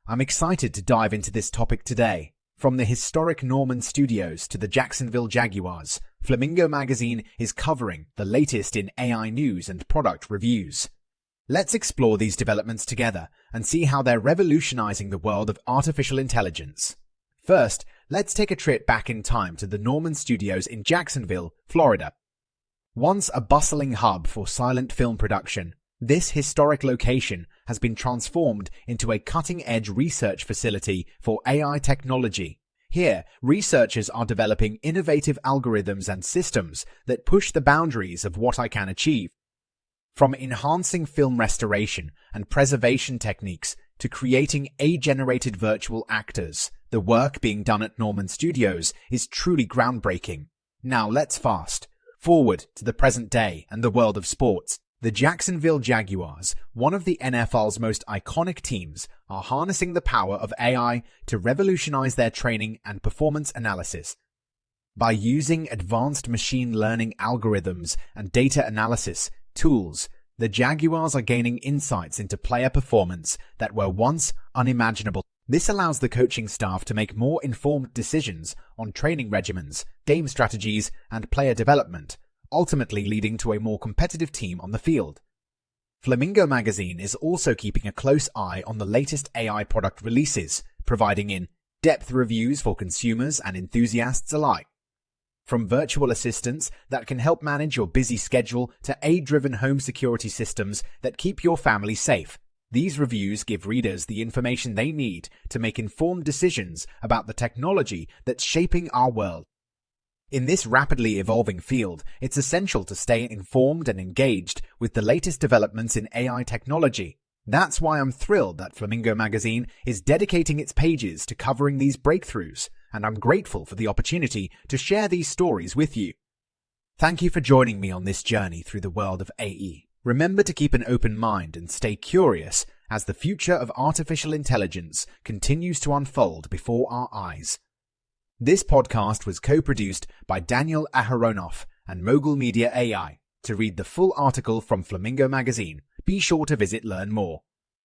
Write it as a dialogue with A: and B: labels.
A: I'm excited to dive into this topic today. From the historic Norman Studios to the Jacksonville Jaguars, Flamingo Magazine is covering the latest in AI news and product reviews. Let's explore these developments together and see how they're revolutionizing the world of artificial intelligence. First, let's take a trip back in time to the Norman Studios in Jacksonville, Florida. Once a bustling hub for silent film production, this historic location has been transformed into a cutting-edge research facility for AI technology. Here, researchers are developing innovative algorithms and systems that push the boundaries of what I can achieve. From enhancing film restoration and preservation techniques to creating AI-generated virtual actors, the work being done at Norman Studios is truly groundbreaking. Now let's fast forward to the present day and the world of sports. The Jacksonville Jaguars, one of the NFL's most iconic teams, are harnessing the power of AI to revolutionize their training and performance analysis. By using advanced machine learning algorithms and data analysis tools, the Jaguars are gaining insights into player performance that were once unimaginable. This allows the coaching staff to make more informed decisions on training regimens, game strategies, and player development, ultimately leading to a more competitive team on the field. Flamingo Magazine is also keeping a close eye on the latest AI product releases, providing in-depth reviews for consumers and enthusiasts alike. From virtual assistants that can help manage your busy schedule to AI-driven home security systems that keep your family safe, these reviews give readers the information they need to make informed decisions about the technology that's shaping our world. In this rapidly evolving field, it's essential to stay informed and engaged with the latest developments in AI technology. That's why I'm thrilled that Flamingo Magazine is dedicating its pages to covering these breakthroughs, and I'm grateful for the opportunity to share these stories with you. Thank you for joining me on this journey through the world of AI. Remember to keep an open mind and stay curious as the future of artificial intelligence continues to unfold before our eyes. This podcast was co-produced by Daniel Aharonoff and Mogul Media AI. To read the full article from Flamingo Magazine, be sure to visit Learn More.